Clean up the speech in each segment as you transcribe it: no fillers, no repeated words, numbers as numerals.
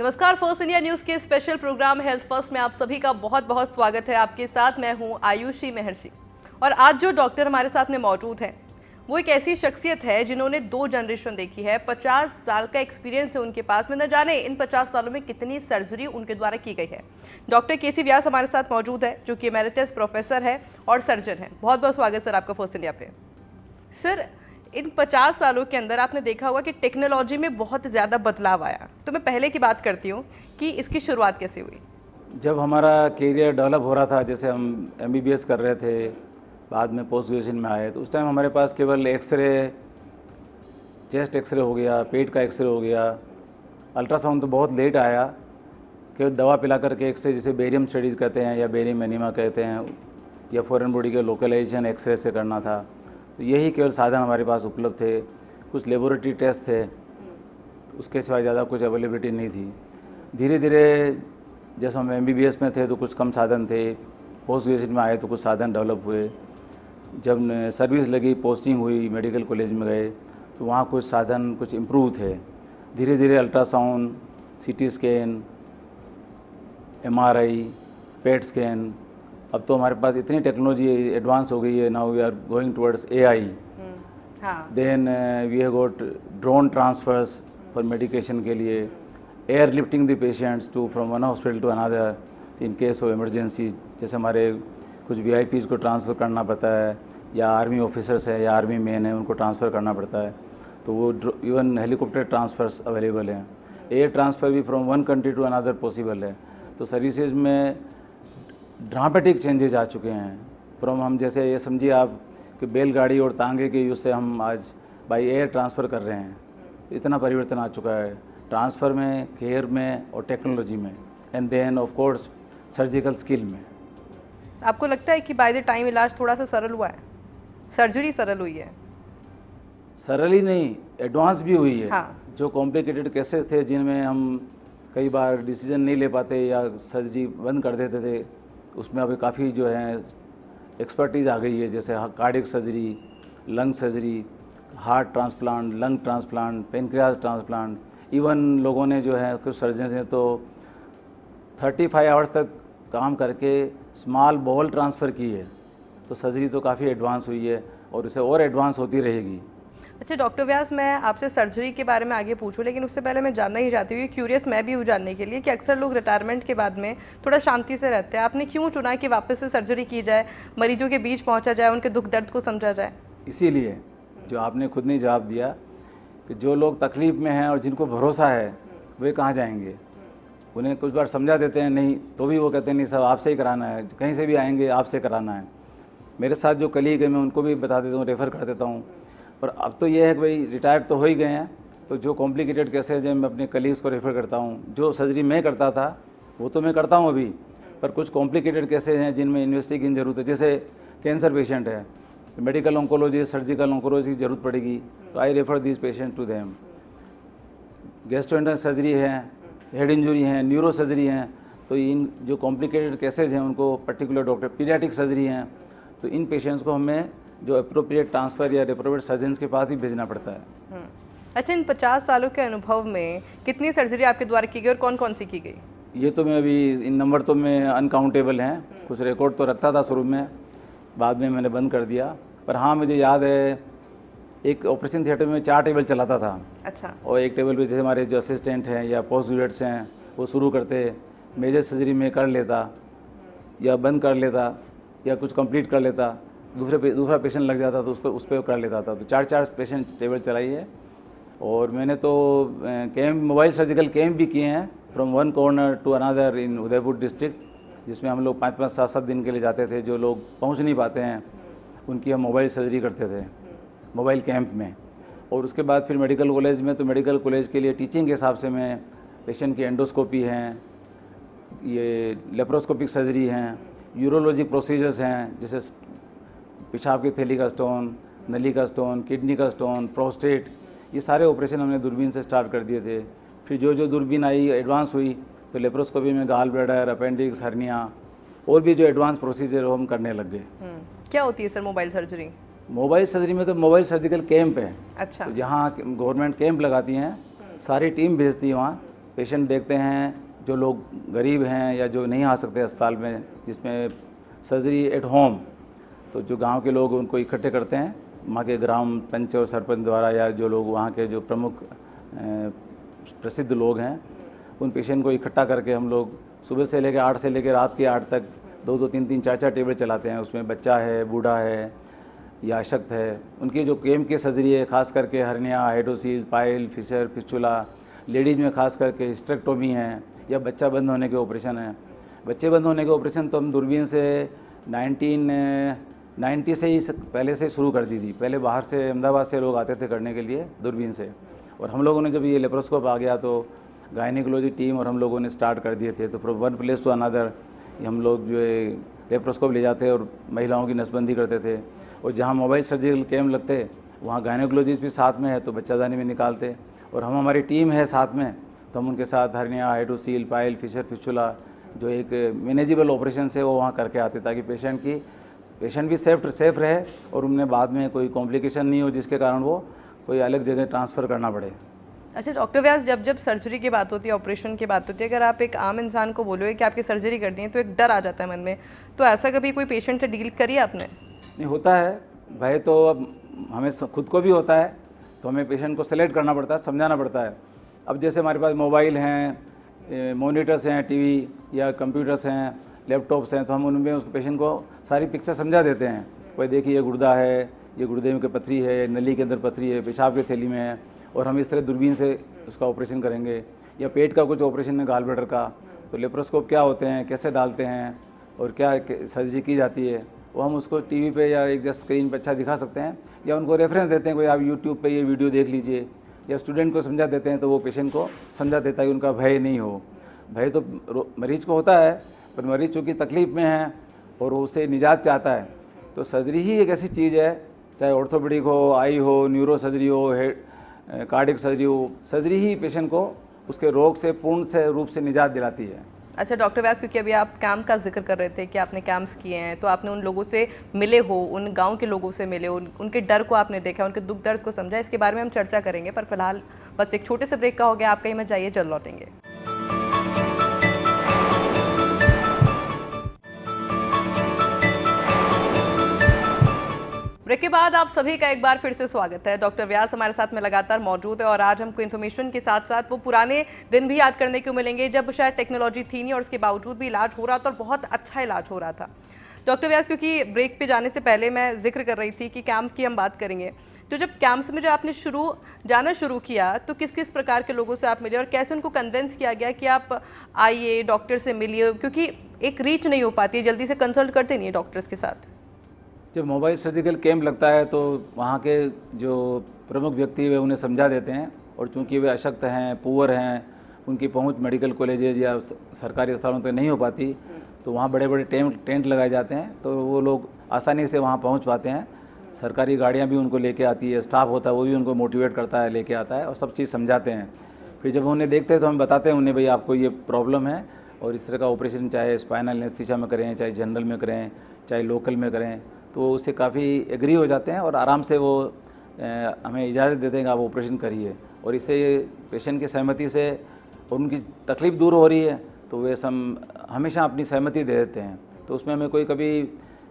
नमस्कार, first India news के special programme health first में आप सभी का बहुत बहुत स्वागत है। आपके साथ मैं हूं आयुषी महर्षि। और आज जो डॉक्टर हमारे साथ में मौजूद हैं वो एक ऐसी शख्सियत है जिन्होंने 2 जनरेशन देखी है। 50 साल का एक्सपीरियंस है उनके पास में। न जाने इन 50 सालों में कितनी सर्जरी उनके द्वारा की गई है। डॉक्टर केसी व्यास हमारे साथ मौजूद है जो कि एमेरिटस प्रोफेसर है और सर्जन है। बहुत बहुत स्वागत सर आपका फर्स्ट इंडिया पे। सर, इन 50 सालों के अंदर आपने देखा होगा कि टेक्नोलॉजी में बहुत ज़्यादा बदलाव आया। तो मैं पहले की बात करती हूँ कि इसकी शुरुआत कैसे हुई। जब हमारा करियर डेवलप हो रहा था, जैसे हम MBBS कर रहे थे, बाद में पोस्ट ग्रेजुएशन में आए, तो उस टाइम हमारे पास केवल एक्सरे, चेस्ट एक्सरे हो गया, पेट का एक्सरे हो गया। अल्ट्रासाउंड तो बहुत लेट आया, केवल दवा पिला करके एक्सरे, जिसे बेरियम स्टडीज़ कहते हैं या बेरियम एनीमा कहते हैं, या फॉरेन बॉडी के लोकलाइजेशन एक्सरे से करना था। तो यही केवल साधन हमारे पास उपलब्ध थे। कुछ लेबोरेटरी टेस्ट थे, उसके सिवाय ज़्यादा कुछ अवेलेबिलिटी नहीं थी। धीरे धीरे जैसे हम MBBS में थे तो कुछ कम साधन थे, पोस्ट ग्रेजुएशन में आए तो कुछ साधन डेवलप हुए। जब सर्विस लगी, पोस्टिंग हुई, मेडिकल कॉलेज में गए तो वहाँ कुछ साधन कुछ इम्प्रूव थे। धीरे धीरे ultrasound, CT scan, MRI, PET scan, अब तो हमारे पास इतनी टेक्नोलॉजी एडवांस हो गई है। Now we are going towards AI। Then we have got drone transfers for medication के लिए, air lifting the patients to from one hospital to another in case of emergency. जैसे हमारे कुछ VIPs को transfer करना पड़ता है, या आर्मी ऑफिसर्स है या आर्मी मैन है, उनको ट्रांसफ़र करना पड़ता है, तो वो इवन हेलीकॉप्टर ट्रांसफ़र्स अवेलेबल हैं। एयर ट्रांसफ़र भी from one country to another possible है। तो सर्विसेज में ड्रामेटिक चेंजेज आ चुके हैं। फ्रॉम हम जैसे ये समझिए आप कि बैलगाड़ी और तांगे के यूज़ से हम आज बाई एयर ट्रांसफ़र कर रहे हैं। तो इतना परिवर्तन आ चुका है ट्रांसफ़र में, केयर में और टेक्नोलॉजी में, and then of course surgical skill में। आपको लगता है कि बाय द टाइम इलाज थोड़ा सा सरल हुआ है, सर्जरी सरल हुई है? सरल ही नहीं, एडवांस भी हुई है। हाँ। जो कॉम्प्लिकेटेड केसेस थे जिनमें हम कई बार डिसीजन नहीं ले पाते या सर्जरी बंद कर देते थे, उसमें अभी काफ़ी जो है एक्सपर्टीज़ आ गई है। जैसे cardiac surgery, lung surgery, heart transplant, lung transplant, pancreas transplant. Even लोगों ने जो है, कुछ सर्जन ने तो 35 आवर्स तक काम करके स्मॉल बॉल ट्रांसफ़र की है। तो सर्जरी तो काफ़ी एडवांस हुई है और इसे और एडवांस होती रहेगी। अच्छा डॉक्टर व्यास, मैं आपसे सर्जरी के बारे में आगे पूछूं, लेकिन उससे पहले मैं जानना ही चाहती हूँ, क्यूरियस मैं भी हूँ जानने के लिए कि अक्सर लोग रिटायरमेंट के बाद में थोड़ा शांति से रहते हैं। आपने क्यों चुना कि वापस से सर्जरी की जाए, मरीजों के बीच पहुँचा जाए, उनके दुख दर्द को समझा जाए? इसीलिए जो आपने खुद ने जवाब दिया कि जो लोग तकलीफ़ में हैं और जिनको भरोसा है वे कहाँ जाएंगे। उन्हें कुछ बार समझा देते हैं नहीं, तो भी वो कहते हैं नहीं साहब आपसे ही कराना है, कहीं से भी आएंगे आपसे कराना है। मेरे साथ जो कलीग है मैं उनको भी बता देता हूँ, रेफ़र कर देता हूँ। पर अब तो ये है कि भाई रिटायर्ड तो हो ही गए हैं, तो जो कॉम्प्लिकेटेड केसेज हैं मैं अपने कलीग्स को रेफ़र करता हूँ। जो सर्जरी मैं करता था वो तो मैं करता हूँ अभी, पर कुछ कॉम्प्लिकेटेड केसेज हैं जिनमें इन्वेस्टिगेशन की ज़रूरत है। जैसे कैंसर पेशेंट है, मेडिकल ऑन्कोलॉजी, सर्जिकल ऑन्कोलॉजी की ज़रूरत पड़ेगी, तो I refer this patient to them. Gastrointestinal surgery है, हेड इंजरी हैं, न्यूरो सर्जरी हैं, तो इन जो कॉम्प्लिकेटेड केसेज हैं उनको पर्टिकुलर डॉक्टर, पीडियाट्रिक सर्जरी हैं, तो इन पेशेंट्स को हमें जो अप्रोप्रिएट ट्रांसफ़र या अप्रोप्रिएट सर्जन के पास ही भेजना पड़ता है। अच्छा, इन 50 सालों के अनुभव में कितनी सर्जरी आपके द्वारा की गई और कौन कौन सी की गई? ये तो मैं अभी इन नंबर तो मैं अनकाउंटेबल हैं। कुछ रिकॉर्ड तो रखता था शुरू में, बाद में मैंने बंद कर दिया। पर हाँ, मुझे याद है एक ऑपरेशन थिएटर में 4 टेबल चलाता था। अच्छा। और एक टेबल पे जैसे हमारे जो असिस्टेंट हैं या पोस्ट ग्रेजुएट्स हैं वो शुरू करते, मेजर सर्जरी में कर लेता या बंद कर लेता या कुछ कंप्लीट कर लेता, दूसरा पेशेंट लग जाता तो उसको उस पर कर लेता था। तो 4 पेशेंट टेबल चलाई है। और मैंने तो कैम्प, मोबाइल सर्जिकल कैम्प भी किए हैं, from one corner to another in Udaipur district, जिसमें हम लोग 5-5, 7-7 दिन के लिए जाते थे। जो लोग पहुंच नहीं पाते हैं उनकी हम मोबाइल सर्जरी करते थे मोबाइल कैंप में। और उसके बाद फिर मेडिकल कॉलेज में, तो मेडिकल कॉलेज के लिए टीचिंग के हिसाब से मैं पेशेंट की एंडोस्कोपी हैं, ये लेप्रोस्कोपिक सर्जरी हैं, यूरोलॉजी प्रोसीजर्स हैं, जैसे पेशाब की थैली का स्टोन, नली का स्टोन, किडनी का स्टोन, प्रोस्टेट, ये सारे ऑपरेशन हमने दूरबीन से स्टार्ट कर दिए थे। फिर जो दूरबीन आई एडवांस हुई तो लेप्रोस्कोपी में गाल ब्लैडर, अपेंडिक्स, हर्निया और भी जो एडवांस प्रोसीजर हम करने लग गए। क्या होती है sir mobile surgery? Mobile surgery में तो मोबाइल सर्जिकल कैंप है। अच्छा। तो जहाँ गवर्नमेंट कैंप लगाती हैं, सारी टीम भेजती है वहाँ, पेशेंट देखते हैं जो लोग गरीब हैं या जो नहीं आ सकते अस्पताल में, जिसमें सर्जरी एट होम, तो जो गांव के लोग उनको इकट्ठे करते हैं वहाँ के ग्राम पंच और सरपंच द्वारा, या जो लोग वहाँ के जो प्रमुख प्रसिद्ध लोग हैं उन पेशेंट को इकट्ठा करके हम लोग सुबह से लेकर 8 से लेकर रात के 8 तक 2-2, 3-3, 4-4 टेबल चलाते हैं। उसमें बच्चा है, बूढ़ा है या अशक्त है, उनकी जो केम की सर्जरी है, खास करके hernia, hydrocele, pile, fissure, fistula, ladies में खास करके हिस्टेरेक्टोमी है या बच्चा बंद होने के ऑपरेशन है। बच्चे बंद होने के ऑपरेशन तो हम दूरबीन से 1990 से ही पहले से शुरू कर दी थी। पहले बाहर से अहमदाबाद से लोग आते थे करने के लिए दूरबीन से, और हम लोगों ने जब ये लेप्रोस्कोप आ गया तो गायनिकोलॉजी टीम और हम लोगों ने स्टार्ट कर दिए थे। तो from one place to another हम लोग जो है लेप्रोस्कोप ले जाते और महिलाओं की नसबंदी करते थे, और जहाँ मोबाइल सर्जिकल कैम्प लगते वहाँ गायनिकोलॉजिस्ट भी साथ में है तो बच्चादानी में निकालते, और हम हमारी टीम है साथ में तो हम उनके साथ hernia, hydrocele, pile, fissure, fistula जो एक मैनेजेबल ऑपरेशन है वो वहाँ करके आते, ताकि पेशेंट भी सेफ रहे और उनमें बाद में कोई कॉम्प्लिकेशन नहीं हो जिसके कारण वो कोई अलग जगह ट्रांसफ़र करना पड़े। अच्छा डॉक्टर व्यास, जब सर्जरी की बात होती है, ऑपरेशन की बात होती है, अगर आप एक आम इंसान को बोलोगे कि आपकी सर्जरी करनी है तो एक डर आ जाता है मन में, तो ऐसा कभी कोई पेशेंट से डील करी आपने? नहीं, होता है भय तो अब हमें खुद को भी होता है, तो हमें पेशेंट को सेलेक्ट करना पड़ता है, समझाना पड़ता है। अब जैसे हमारे पास मोबाइल हैं, मॉनिटर्स हैं, टीवी या कंप्यूटर्स हैं, लैपटॉप्स हैं, तो हम उनमें उस पेशेंट को सारी पिक्चर समझा देते हैं। कोई देखिए ये गुर्दा है, ये गुर्दे में पथरी है, नली के अंदर पथरी है, पेशाब की थैली में है, और हम इस तरह दूरबीन से उसका ऑपरेशन करेंगे। या पेट का कुछ ऑपरेशन है, गाल ब्लैडर का, तो लेप्रोस्कोप क्या होते हैं, कैसे डालते हैं और क्या सर्जरी की जाती है, वो हम उसको टीवी पे या एक जस्ट स्क्रीन पे अच्छा दिखा सकते हैं, या उनको रेफरेंस देते हैं, कोई आप यूट्यूब पे ये वीडियो देख लीजिए, या स्टूडेंट को समझा देते हैं तो वो पेशेंट को समझा देता है कि उनका भय नहीं हो। भय तो मरीज को होता है, पर मरीज चूँकि तकलीफ़ में है और वो उससे निजात चाहता है, तो सर्जरी ही एक ऐसी चीज़ है, चाहे ऑर्थोपेडिक हो, आई हो, न्यूरो सर्जरी हो, कार्डियक सर्जरी हो, सर्जरी ही पेशेंट को उसके रोग से पूर्ण से रूप से निजात दिलाती है। अच्छा डॉक्टर व्यास, क्योंकि अभी आप कैंप का जिक्र कर रहे थे कि आपने कैंप्स किए हैं, तो आपने उन लोगों से मिले हो, उन गांव के लोगों से मिले हो, उनके डर को आपने देखा, उनके दुख दर्द को समझा, इसके बारे में हम चर्चा करेंगे, पर फिलहाल वक्त एक छोटे से ब्रेक का हो गया। आप कहीं मत जाइए, जल्द लौटेंगे। ब्रेक के बाद आप सभी का एक बार फिर से स्वागत है। डॉक्टर व्यास हमारे साथ में लगातार मौजूद है, और आज हमको इन्फॉर्मेशन के साथ साथ वो पुराने दिन भी याद करने को मिलेंगे जब शायद टेक्नोलॉजी थी नहीं और उसके बावजूद भी इलाज हो रहा था और बहुत अच्छा इलाज हो रहा था। डॉक्टर व्यास, क्योंकि ब्रेक पे जाने से पहले मैं जिक्र कर रही थी कि कैंप की हम बात करेंगे, तो जब कैंप्स में जो आपने जाना शुरू किया तो किस किस प्रकार के लोगों से आप मिले और कैसे उनको कन्विंस किया गया कि आप आइए, डॉक्टर से मिलिए, क्योंकि एक रीच नहीं हो पाती है, जल्दी से कंसल्ट करते नहीं है डॉक्टर्स के साथ। जब मोबाइल सर्जिकल कैंप लगता है तो वहाँ के जो प्रमुख व्यक्ति वे उन्हें समझा देते हैं, और चूंकि वे अशक्त हैं, पुअर हैं, उनकी पहुँच मेडिकल कॉलेजेज या सरकारी अस्पतालों तक नहीं हो पाती, तो वहाँ बड़े बड़े टेंट लगाए जाते हैं, तो वो लोग आसानी से वहाँ पहुँच पाते हैं। सरकारी गाड़ियाँ भी उनको लेके आती है, स्टाफ होता है वो भी उनको मोटिवेट करता है, लेके आता है और सब चीज़ समझाते हैं। फिर जब उन्हें देखते हैं तो हम बताते हैं उन्हें, भाई आपको ये प्रॉब्लम है और इस तरह का ऑपरेशन चाहे स्पाइनल एनेस्थीसिया में करें, चाहे जनरल में करें, चाहे लोकल में करें, तो उससे काफ़ी एग्री हो जाते हैं और आराम से वो हमें इजाज़त देते हैं कि आप ऑपरेशन करिए। और इससे पेशेंट की सहमति से और उनकी तकलीफ़ दूर हो रही है, तो वे हमेशा अपनी सहमति दे देते हैं। तो उसमें हमें कोई कभी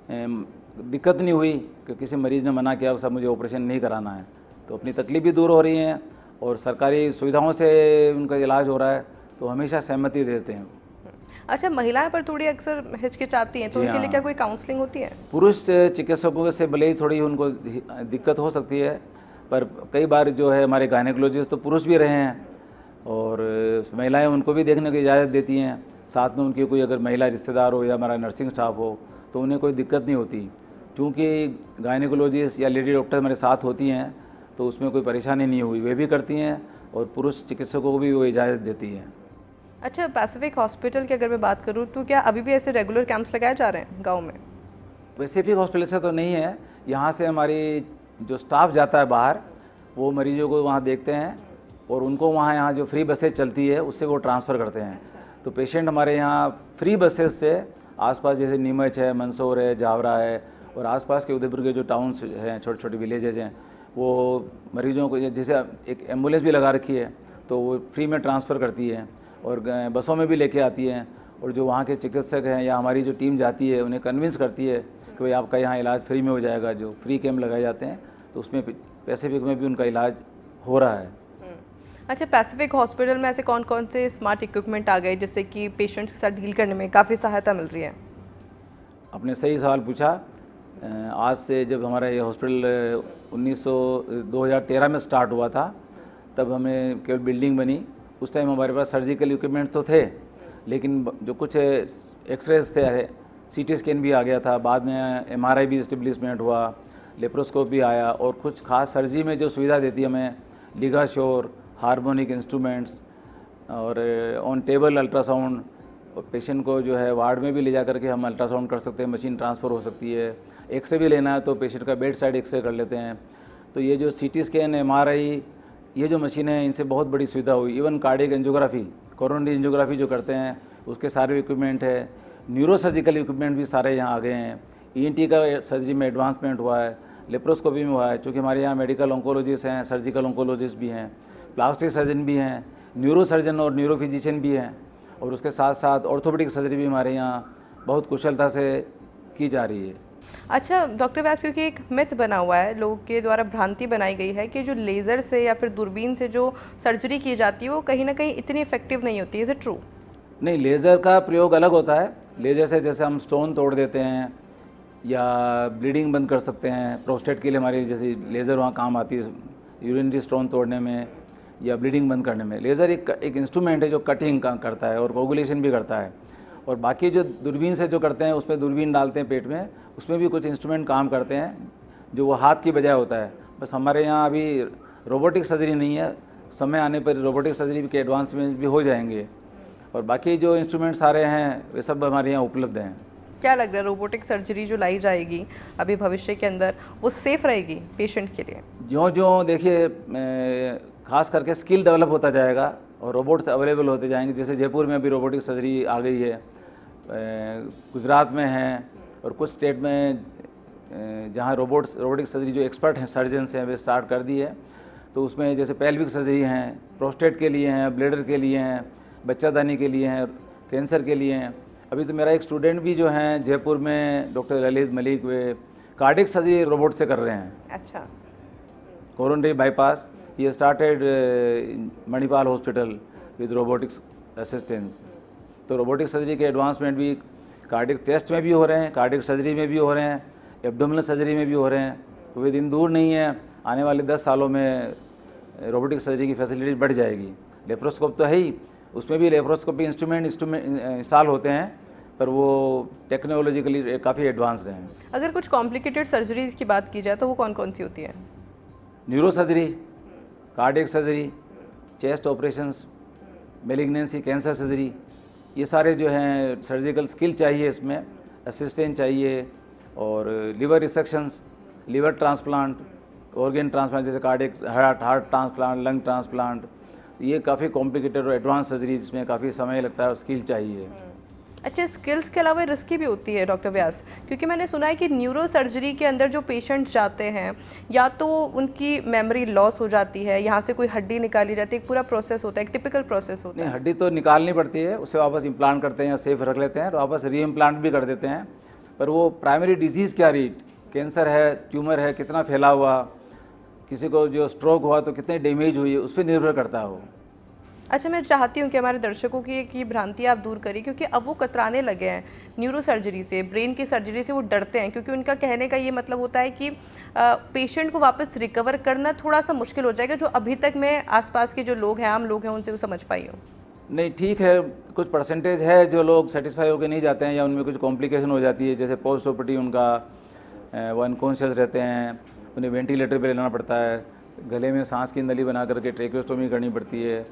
दिक्कत नहीं हुई कि किसी मरीज़ ने मना किया सब मुझे ऑपरेशन नहीं कराना है, तो अपनी तकलीफ़ भी दूर हो रही है और सरकारी सुविधाओं से उनका इलाज हो रहा है, तो हमेशा सहमति दे देते हैं। अच्छा, महिलाएं पर थोड़ी अक्सर हिचकिचाती हैं, तो उनके लिए क्या कोई काउंसलिंग होती है? पुरुष चिकित्सकों से भले ही थोड़ी उनको दिक्कत हो सकती है, पर कई बार जो है हमारे गायनेकोलॉजिस्ट तो पुरुष भी रहे हैं, और महिलाएं उनको भी देखने की इजाज़त देती हैं। साथ में उनकी कोई अगर महिला रिश्तेदार हो या हमारा नर्सिंग स्टाफ हो तो उन्हें कोई दिक्कत नहीं होती, क्योंकि गायनेकोलॉजिस्ट या लेडी डॉक्टर हमारे साथ होती हैं, तो उसमें कोई परेशानी नहीं हुई, वे भी करती हैं और पुरुष चिकित्सकों को भी वो इजाज़त देती हैं। अच्छा, पैसिफिक हॉस्पिटल की अगर मैं बात करूँ तो क्या अभी भी ऐसे रेगुलर कैंप्स लगाए जा रहे हैं गांव में? पैसिफिक हॉस्पिटल से तो नहीं है, यहाँ से हमारी जो स्टाफ जाता है बाहर, वो मरीजों को वहाँ देखते हैं और उनको यहाँ जो फ्री बसेज चलती है उससे वो ट्रांसफ़र करते हैं। तो पेशेंट हमारे यहाँ फ्री बसेस से आसपास जैसे नीमच है, मंदसौर है, जावरा है और आसपास के उदयपुर के जो टाउन्स हैं, छोटे छोटे विलेजेज हैं, वो मरीजों को जैसे एक एम्बुलेंस भी लगा रखी है, तो वो फ्री में ट्रांसफ़र करती है और बसों में भी लेके आती हैं, और जो वहाँ के चिकित्सक हैं या हमारी जो टीम जाती है उन्हें कन्विंस करती है कि भाई आपका यहाँ इलाज फ्री में हो जाएगा। जो फ्री कैंप लगाए जाते हैं तो उसमें पैसिफिक में भी उनका इलाज हो रहा है। अच्छा, पैसिफिक हॉस्पिटल में ऐसे कौन कौन से स्मार्ट इक्विपमेंट आ गए जिससे कि पेशेंट्स के साथ डील करने में काफ़ी सहायता मिल रही है? आपने सही सवाल पूछा। आज से जब हमारा ये हॉस्पिटल 2013 में स्टार्ट हुआ था, तब हमें केवल बिल्डिंग बनी। उस टाइम हमारे पास सर्जिकल इक्विपमेंट तो थे, लेकिन जो कुछ एक्सरेज थे, सीटी स्कैन भी आ गया था, बाद में एमआरआई भी इस्टेब्लिशमेंट हुआ, लेप्रोस्कोप भी आया, और कुछ खास सर्जरी में जो सुविधा देती है हमें, लिगाश्योर, हार्मोनिक इंस्ट्रूमेंट्स और ऑन टेबल अल्ट्रासाउंड, और पेशेंट को जो है वार्ड में भी ले जा करके हम अल्ट्रासाउंड कर सकते हैं, मशीन ट्रांसफ़र हो सकती है। एक्सरे भी लेना है तो पेशेंट का बेड साइड एक्सरे कर लेते हैं। तो ये जो सीटी स्कैन, एमआरआई, ये जो मशीनें हैं, इनसे बहुत बड़ी सुविधा हुई। Even cardiac angiography, coronary angiography जो करते हैं उसके सारे इक्विपमेंट है। न्यूरो सर्जिकल इक्विपमेंट भी सारे यहाँ आ गए हैं। ईएनटी का सर्जरी में एडवांसमेंट हुआ है, लेप्रोस्कोपी में हुआ है, क्योंकि हमारे यहाँ मेडिकल ऑन्कोलॉजिस्ट हैं, सर्जिकल ऑन्कोलॉजिस्ट भी हैं, प्लास्टिक सर्जन भी हैं, न्यूरो सर्जन और न्यूरो फिजिशियन भी हैं, और उसके साथ साथ ऑर्थोपेडिक सर्जरी भी हमारे यहाँ बहुत कुशलता से की जा रही है। अच्छा डॉक्टर व्यास, क्योंकि एक मिथ बना हुआ है, लोगों के द्वारा भ्रांति बनाई गई है कि जो लेज़र से या फिर दूरबीन से जो सर्जरी की जाती है वो कहीं ना कहीं इतनी इफेक्टिव नहीं होती। Is it true? नहीं, लेज़र का प्रयोग अलग होता है। लेज़र से जैसे हम स्टोन तोड़ देते हैं या ब्लीडिंग बंद कर सकते हैं। प्रोस्टेट के लिए हमारी जैसे लेज़र वहाँ काम आती है, यूरिनरी स्टोन तोड़ने में या ब्लीडिंग बंद करने में। लेज़र एक इंस्ट्रूमेंट है जो कटिंग का करता है और कोगुलेशन भी करता है। और बाकी जो दूरबीन से जो करते हैं, उसमें दूरबीन डालते हैं पेट में, उसमें भी कुछ इंस्ट्रूमेंट काम करते हैं जो वो हाथ की बजाय होता है। बस हमारे यहाँ अभी रोबोटिक सर्जरी नहीं है, समय आने पर रोबोटिक सर्जरी के एडवांसमेंट भी हो जाएंगे, और बाकी जो इंस्ट्रूमेंट सारे हैं वे सब हमारे यहाँ उपलब्ध हैं। क्या लग रहा है, रोबोटिक सर्जरी जो लाई जाएगी अभी भविष्य के अंदर, वो सेफ़ रहेगी पेशेंट के लिए? जो देखिए, खास करके स्किल डेवलप होता जाएगा और रोबोट्स अवेलेबल होते जाएंगे। जैसे जयपुर में अभी रोबोटिक सर्जरी आ गई है, गुजरात में है, और कुछ स्टेट में जहाँ रोबोटिक सर्जरी जो एक्सपर्ट हैं, सर्जन्स हैं, वे स्टार्ट कर दी है। तो उसमें जैसे पेल्विक सर्जरी हैं, प्रोस्टेट के लिए हैं, ब्लैडर के लिए हैं, बच्चादानी के लिए हैं, कैंसर के लिए हैं। अभी तो मेरा एक स्टूडेंट भी जो हैं जयपुर में, डॉक्टर ललित मलिक, वे कार्डियक सर्जरी रोबोट से कर रहे हैं। अच्छा। कोरोनरी बाईपास ये started Manipal hospital with robotics assistance. तो रोबोटिक सर्जरी के एडवांसमेंट भी कार्डियक टेस्ट में भी हो रहे हैं, कार्डियक सर्जरी में भी हो रहे हैं, एब्डोमिनल सर्जरी में भी हो रहे हैं। तो वे दिन दूर नहीं है, आने वाले 10 सालों में रोबोटिक सर्जरी की फैसिलिटी बढ़ जाएगी। लेप्रोस्कोप तो है ही, उसमें भी लेप्रोस्कोपी इंस्ट्रूमेंट इंस्टॉल होते हैं, पर वो टेक्नोलॉजिकली काफ़ी एडवांस्ड हैं। अगर कुछ कॉम्प्लिकेटेड सर्जरीज की बात की जाए तो वो कौन कौन सी होती है? Neuro surgery, cardiac surgery, chest operations, malignancy, cancer surgery, ये सारे जो हैं सर्जिकल स्किल चाहिए, इसमें असिस्टेंट चाहिए। और liver resections, liver transplant, organ transplant, जैसे cardiac heart transplant, lung transplant, ये काफ़ी कॉम्प्लिकेटेड और एडवांस सर्जरी जिसमें काफ़ी समय लगता है और स्किल चाहिए। अच्छा, स्किल्स के अलावा रिस्की भी होती है डॉक्टर व्यास? क्योंकि मैंने सुना है कि न्यूरो सर्जरी के अंदर जो पेशेंट जाते हैं, या तो उनकी मेमोरी लॉस हो जाती है, यहाँ से कोई हड्डी निकाली जाती है, एक पूरा प्रोसेस होता है, एक टिपिकल प्रोसेस होता है। नहीं, हड्डी तो निकालनी पड़ती है, उसे वापस इम्प्लांट करते हैं या सेफ रख लेते हैं, तो वापस री इम्प्लांट भी कर देते हैं। पर वो प्राइमरी डिजीज़ क्या रही, कैंसर है, ट्यूमर है, कितना फैला हुआ, किसी को जो स्ट्रोक हुआ तो कितनी डैमेज हुई है, उस पर निर्भर करता है वो। अच्छा, मैं चाहती हूँ कि हमारे दर्शकों की एक ये भ्रांति आप दूर करिए, क्योंकि अब वो कतराने लगे हैं न्यूरो सर्जरी से, ब्रेन की सर्जरी से वो डरते हैं, क्योंकि उनका कहने का ये मतलब होता है कि पेशेंट को वापस रिकवर करना थोड़ा सा मुश्किल हो जाएगा, जो अभी तक मैं आसपास के जो लोग हैं, आम लोग हैं, उनसे वो समझ पाई हूँ। नहीं, ठीक है, कुछ परसेंटेज है जो लोग सेटिस्फाई होकर नहीं जाते हैं या उनमें कुछ कॉम्प्लिकेशन हो जाती है, जैसे पोस्ट ऑपरेटिव उनका वो अनकॉन्शियस रहते हैं, उन्हें वेंटिलेटर पे लेना पड़ता है, गले में सांस की नली बना करके ट्रेकोस्टोमी करनी पड़ती है,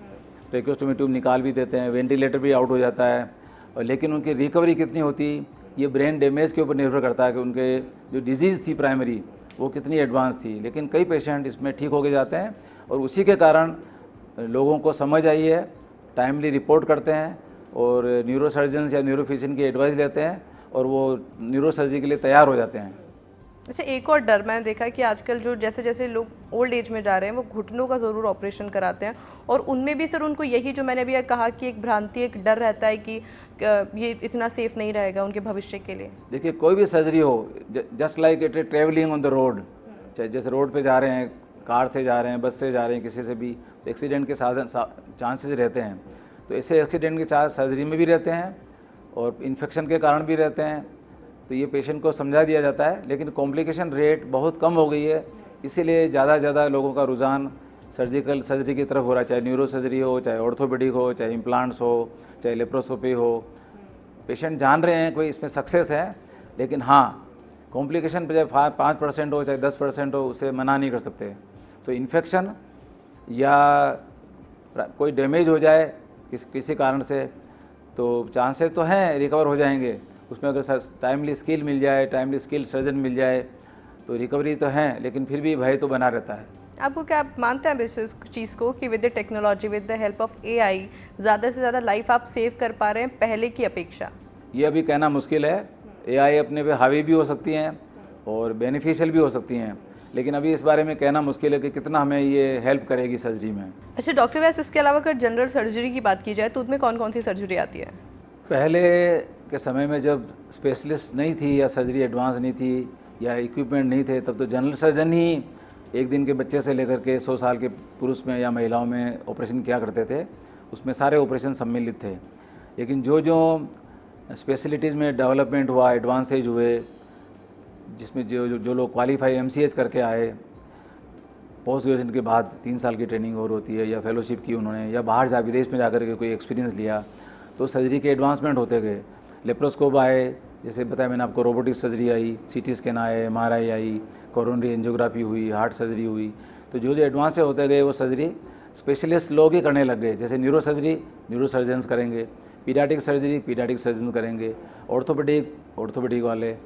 ट्रेकोस्टोमी ट्यूब निकाल भी देते हैं, वेंटिलेटर भी आउट हो जाता है। और लेकिन उनकी रिकवरी कितनी होती, ये ब्रेन डैमेज के ऊपर निर्भर करता है कि उनके जो डिजीज़ थी प्राइमरी वो कितनी एडवांस थी। लेकिन कई पेशेंट इसमें ठीक होके जाते हैं, और उसी के कारण लोगों को समझ आई है, टाइमली रिपोर्ट करते हैं, और न्यूरो सर्जन्स या न्यूरो फिजिशियन की एडवाइस लेते हैं, और वो न्यूरो सर्जरी के लिए तैयार हो जाते हैं। अच्छा, एक और डर मैंने देखा है कि आजकल जो जैसे जैसे लोग ओल्ड एज में जा रहे हैं वो घुटनों का ज़रूर ऑपरेशन कराते हैं, और उनमें भी सर उनको यही जो मैंने अभी कहा कि एक भ्रांति, एक डर रहता है कि ये इतना सेफ नहीं रहेगा उनके भविष्य के लिए। देखिए कोई भी सर्जरी हो, just like it travelling on the road, चाहे जैसे रोड पे जा रहे हैं, कार से जा रहे हैं, बस से जा रहे हैं, किसी से भी एक्सीडेंट के चांसेस रहते हैं। तो ऐसे एक्सीडेंट के चांस सर्जरी में भी रहते हैं और इन्फेक्शन के कारण भी रहते हैं। तो ये पेशेंट को समझा दिया जाता है, लेकिन कॉम्प्लिकेशन रेट बहुत कम हो गई है, इसीलिए ज़्यादा से ज़्यादा लोगों का रुझान सर्जिकल सर्जरी की तरफ हो रहा है, चाहे न्यूरो सर्जरी हो, चाहे ऑर्थोपेडिक हो, चाहे इम्प्लांट्स हो, चाहे लेप्रोस्कोपी हो। पेशेंट जान रहे हैं कोई इसमें सक्सेस है, लेकिन हाँ कॉम्प्लिकेशन पे चाहे 5% हो चाहे 10% हो, उसे मना नहीं कर सकते। तो इन्फेक्शन या कोई डैमेज हो जाए किसी कारण से, तो चांसेस तो हैं रिकवर हो जाएंगे। उसमें अगर टाइमली स्किल मिल जाए, टाइमली स्किल सर्जन मिल जाए तो रिकवरी तो है, लेकिन फिर भी भय तो बना रहता है। आपको क्या, आप मानते हैं इस चीज़ को कि with the technology, with the help of AI, ज़्यादा से ज़्यादा लाइफ आप सेव कर पा रहे हैं पहले की अपेक्षा? ये अभी कहना मुश्किल है। AI अपने पे हावी भी हो सकती हैं और बेनिफिशियल भी हो सकती हैं, लेकिन अभी इस बारे में कहना मुश्किल है कि कितना हमें ये हेल्प करेगी सर्जरी में। अच्छा डॉक्टर, वैसे इसके अलावा अगर जनरल सर्जरी की बात की जाए तो उसमें कौन कौन सी सर्जरी आती है? पहले के समय में जब स्पेशलिस्ट नहीं थी या सर्जरी एडवांस नहीं थी या इक्विपमेंट नहीं थे, तब तो जनरल सर्जन ही एक दिन के बच्चे से लेकर के 100 साल के पुरुष में या महिलाओं में ऑपरेशन किया करते थे। उसमें सारे ऑपरेशन सम्मिलित थे। लेकिन जो जो स्पेशलिटीज़ में डेवलपमेंट हुआ, एडवांसेज हुए, जिसमें जो लोग क्वालिफाई MCH करके आए, पोस्ट ग्रेजुएशन के बाद 3 साल की ट्रेनिंग और होती है, या फेलोशिप की उन्होंने, या बाहर विदेश में जाकर के कोई एक्सपीरियंस लिया, तो सर्जरी के एडवांसमेंट होते गए। लेप्रोस्कोप आए, जैसे बताया मैंने आपको, रोबोटिक सर्जरी आई, CT स्कैन आए, MRI आई, कोरोनरी एंजियोग्राफी हुई, हार्ट सर्जरी हुई। तो जो होते गए वो सर्जरी स्पेशलिस्ट लोग ही करने लग गए। जैसे न्यूरो सर्जरी न्यूरो सर्जन्स करेंगे, पीडियाट्रिक सर्जरी पीडियाट्रिक सर्जन करेंगे, ऑर्थोपेडिक वाले,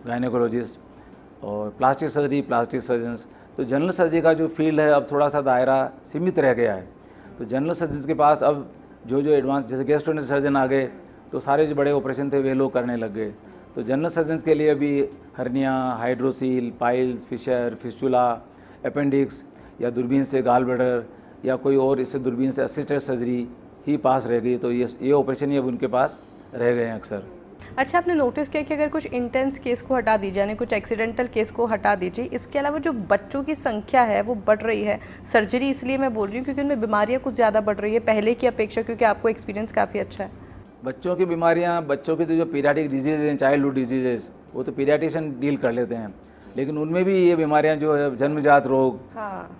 गायनेकोलॉजिस्ट, और प्लास्टिक सर्जरी प्लास्टिक सर्जन्स। तो जनरल सर्जरी का जो फील्ड है अब थोड़ा सा दायरा सीमित रह गया है। तो जनरल सर्जन्स के पास अब जो एडवांस, जैसे गैस्ट्रोएंटेरोलॉजी सर्जन आ गए, तो सारे जो बड़े ऑपरेशन थे वे लोग करने लग गए। तो जनरल सर्जन्स के लिए अभी hernia, hydrocele, piles, fissure, fistula, appendix, या दूरबीन से गाल ब्लैडर, या कोई और इससे दूरबीन से असिस्टेड सर्जरी ही पास रह गई। तो ये ऑपरेशन ही अब उनके पास रह गए हैं अक्सर। अच्छा, आपने नोटिस किया कि अगर कुछ इंटेंस केस को हटा दीजिए, यानी कुछ एक्सीडेंटल केस को हटा दीजिए, इसके अलावा जो बच्चों की संख्या है वो बढ़ रही है। सर्जरी इसलिए मैं बोल रही हूँ क्योंकि उनमें बीमारियाँ कुछ ज़्यादा बढ़ रही है पहले की अपेक्षा, क्योंकि आपको एक्सपीरियंस काफ़ी अच्छा है। बच्चों की बीमारियाँ, बच्चों की तो जो पीडियाट्रिक डिजीज़ हैं, चाइल्डहुड डिजीज़, वो तो पीडियाट्रिशियन डील कर लेते हैं। लेकिन उनमें भी ये बीमारियाँ जो है, जन्मजात रोग,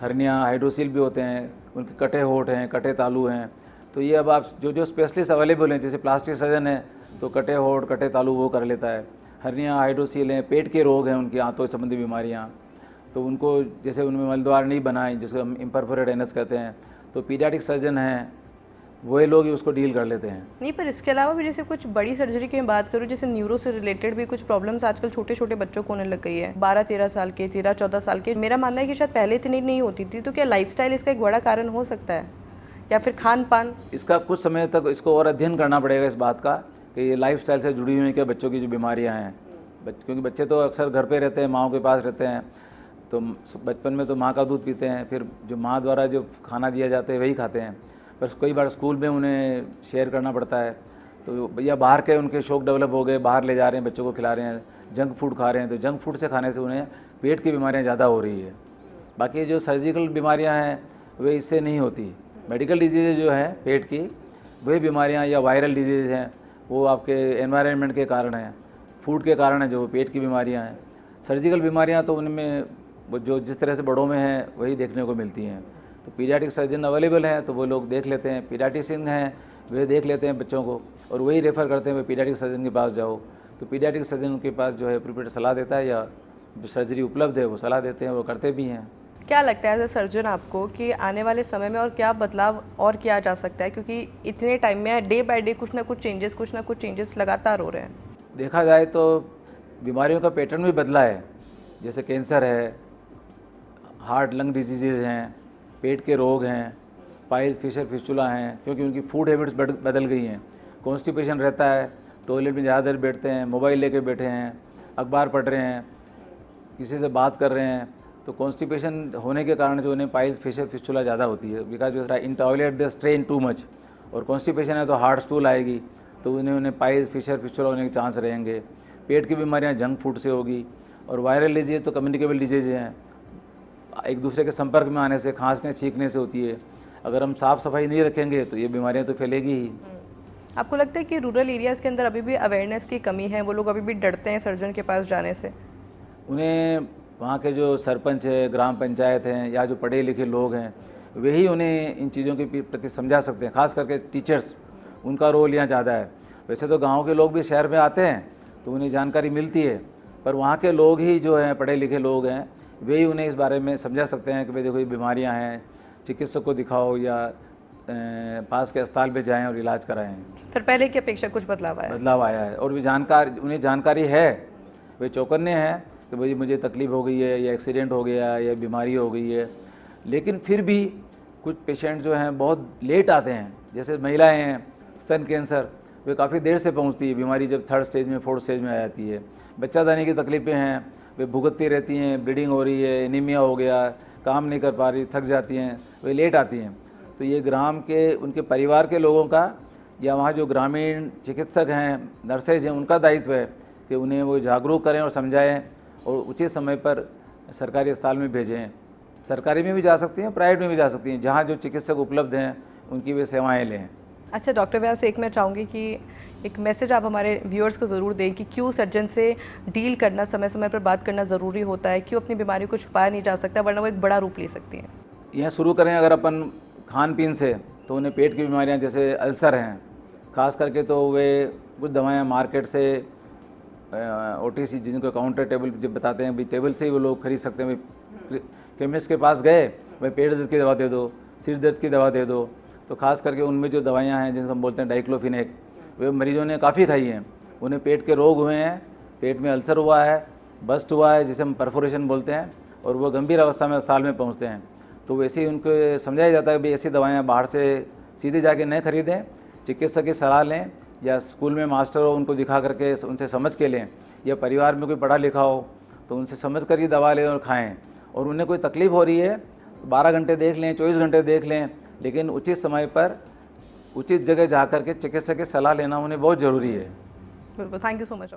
हर्निया, हाइड्रोसील भी होते हैं, उनके कटे होठ हैं, कटे तालू हैं। तो ये अब आप जो स्पेशलिस्ट अवेलेबल हैं, जैसे प्लास्टिक सर्जन है तो कटे होठ, कटे तालू वो कर लेता है। हर्निया, हाइड्रोसील हैं, पेट के रोग हैं, उनकी आंतों संबंधी बीमारियाँ, तो उनको जैसे उनमें मलद्वार नहीं बनाए, जिसको हम इम्परफोरेट एनस कहते हैं, तो पीडियाट्रिक सर्जन हैं, वही लोग ही उसको डील कर लेते हैं। नहीं, पर इसके अलावा भी जैसे कुछ बड़ी सर्जरी की मैं बात करूँ, जैसे न्यूरो से रिलेटेड भी कुछ प्रॉब्लम्स आजकल छोटे छोटे बच्चों को होने लग गई है, 12-13 साल के, 13-14 साल के। मेरा मानना है कि शायद पहले इतनी नहीं होती थी। तो क्या लाइफस्टाइल इसका एक बड़ा कारण हो सकता है, या फिर खान पान? इसका कुछ समय तक इसको और अध्ययन करना पड़ेगा इस बात का कि ये लाइफस्टाइल से जुड़ी हुई हैं क्या बच्चों की जो बीमारियां हैं। क्योंकि बच्चे तो अक्सर घर पे रहते हैं, माँओं के पास रहते हैं, तो बचपन में तो माँ का दूध पीते हैं, फिर जो माँ द्वारा जो खाना दिया जाता है वही खाते हैं। पर कई बार स्कूल में उन्हें शेयर करना पड़ता है, तो या बाहर के उनके शौक डेवलप हो गए, बाहर ले जा रहे हैं, बच्चों को खिला रहे हैं, जंक फूड खा रहे हैं, तो जंक फूड से खाने से उन्हें पेट की बीमारियाँ ज़्यादा हो रही है। बाकी जो सर्जिकल बीमारियाँ हैं वे इससे नहीं होती। मेडिकल डिजीज़ जो हैं पेट की, वही बीमारियाँ या वायरल डिजीज़ हैं, वो आपके एनवायरनमेंट के कारण हैं, फूड के कारण है, जो पेट की बीमारियाँ हैं। सर्जिकल बीमारियाँ तो उनमें वो जो जिस तरह से बड़ों में हैं वही देखने को मिलती हैं। तो पीडियाट्रिक सर्जन अवेलेबल हैं, तो वो लोग देख लेते हैं, पीडियाट्रिशियन हैं वे देख लेते हैं बच्चों को, और वही रेफ़र करते हैं, पीडियाट्रिक सर्जन के पास जाओ। तो पीडियाट्रिक सर्जन के पास जो है एप्रोप्रिएट सलाह देता है, या जो सर्जरी उपलब्ध है वो सलाह देते हैं, वो करते भी हैं। क्या लगता है एज ए सर्जन आपको कि आने वाले समय में और क्या बदलाव और किया जा सकता है, क्योंकि इतने टाइम में डे बाय डे कुछ ना कुछ चेंजेस लगातार हो रहे हैं? देखा जाए तो बीमारियों का पैटर्न भी बदला है। जैसे कैंसर है, हार्ट लंग डिजीज़ हैं, पेट के रोग हैं, पाइल्स, फिशर, फिस्टुला हैं, क्योंकि उनकी फूड हैबिट्स बदल गई हैं। कॉन्स्टिपेशन रहता है, टॉयलेट में ज़्यादा देर बैठते हैं, मोबाइल लेके बैठे हैं, अखबार पढ़ रहे हैं, किसी से बात कर रहे हैं, तो कॉन्स्टिपेशन होने के कारण जो उन्हें पाइल्स फिशर फिस्टुला ज़्यादा होती है, because in toilet they strain too much. और कॉन्स्टिपेशन है तो हार्ड स्टूल आएगी, तो उन्हें पाइल्स फिशर फिस्टुला होने के चांस रहेंगे। पेट की बीमारियां जंक फूड से होगी, और वायरल डिजीज तो कम्युनिकेबल डिजीज हैं, एक दूसरे के संपर्क में आने से, खांसने छींकने से होती है। अगर हम साफ़ सफाई नहीं रखेंगे तो ये बीमारियां तो फैलेगी ही। आपको लगता है कि रूरल एरियाज़ के अंदर अभी भी अवेयरनेस की कमी है, वो लोग अभी भी डरते हैं सर्जन के पास जाने से? उन्हें वहाँ के जो सरपंच है, ग्राम पंचायत हैं, या जो पढ़े लिखे लोग हैं, वही उन्हें इन चीज़ों के प्रति समझा सकते हैं। खास करके टीचर्स, उनका रोल यहाँ ज़्यादा है। वैसे तो गांव के लोग भी शहर में आते हैं तो उन्हें जानकारी मिलती है, पर वहाँ के लोग ही जो हैं, पढ़े लिखे लोग हैं, वही उन्हें इस बारे में समझा सकते हैं कि भाई देखो ये बीमारियाँ हैं, चिकित्सक को दिखाओ या पास के अस्पताल में जाएं और इलाज कराएं। फिर पहले की अपेक्षा कुछ बदलाव आया है, और उन्हें जानकारी है, वे चौकन्ने हैं कि भाई मुझे तकलीफ़ हो गई है, या एक्सीडेंट हो गया, या बीमारी हो गई है। लेकिन फिर भी कुछ पेशेंट जो हैं बहुत लेट आते हैं, जैसे महिलाएं हैं, स्तन कैंसर, वे काफ़ी देर से पहुंचती है बीमारी, जब 3rd स्टेज में 4th स्टेज में आ जाती है। बच्चादानी की तकलीफ़ें हैं, वे भुगतती रहती हैं, ब्लीडिंग हो रही है, एनीमिया हो गया, काम नहीं कर पा रही, थक जाती हैं, वे लेट आती हैं। तो ये ग्राम के, उनके परिवार के लोगों का, या वहाँ जो ग्रामीण चिकित्सक हैं, नर्सेज हैं, उनका दायित्व है कि उन्हें वो जागरूक करें और समझाएं, और उचित समय पर सरकारी अस्पताल में भेजें। सरकारी में भी जा सकती हैं, प्राइवेट में भी जा सकती हैं, जहाँ जो चिकित्सक उपलब्ध हैं उनकी वे सेवाएं लें। अच्छा डॉक्टर व्यास, एक मैं चाहूँगी कि एक मैसेज आप हमारे व्यूअर्स को ज़रूर दें कि क्यों सर्जन से डील करना, समय समय पर बात करना ज़रूरी होता है, क्यों अपनी बीमारी को छुपाया नहीं जा सकता, वरना वो एक बड़ा रूप ले सकती हैं। यह शुरू करें अगर अपन खान पीन से, तो उन्हें पेट की बीमारियां जैसे अल्सर हैं, खास करके तो वे कुछ दवाएं मार्केट से OTC, जिनको काउंटर टेबल जब बताते हैं, भाई टेबल से ही वो लोग खरीद सकते हैं। भाई केमिस्ट के पास गए, भाई पेट दर्द की दवा दे दो, सिर दर्द की दवा दे दो, तो खास करके उनमें जो दवाइयाँ हैं जिनको हम बोलते हैं डाइक्लोफिनेक, वे मरीजों ने काफ़ी खाई हैं। उन्हें पेट के रोग हुए हैं, पेट में अल्सर हुआ है, बस्ट हुआ है, जिसे हम परफोरेशन बोलते हैं, और वो गंभीर अवस्था में अस्पताल में पहुँचते हैं। तो वैसे ही उनको समझाया जाता है कि भाई ऐसी दवाइयाँ बाहर से सीधे जाके नहीं खरीदें, चिकित्सक की सलाह लें, या स्कूल में मास्टर हो उनको दिखा करके उनसे समझ के लें, या परिवार में कोई पढ़ा लिखा हो तो उनसे समझ कर ये दवा लें और खाएँ। और उन्हें कोई तकलीफ़ हो रही है तो 12 घंटे देख लें, 24 घंटे देख लें, लेकिन उचित समय पर उचित जगह जा कर के चिकित्सक की सलाह लेना उन्हें बहुत ज़रूरी है। बिल्कुल, थैंक यू सो मच।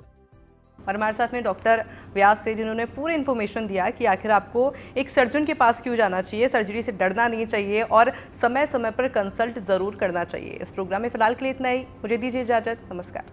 और हमारे साथ में डॉक्टर व्यास से, जिन्होंने पूरी इन्फॉर्मेशन दिया कि आखिर आपको एक सर्जन के पास क्यों जाना चाहिए, सर्जरी से डरना नहीं चाहिए, और समय समय पर कंसल्ट ज़रूर करना चाहिए। इस प्रोग्राम में फ़िलहाल के लिए इतना ही, मुझे दीजिए इजाज़त, नमस्कार।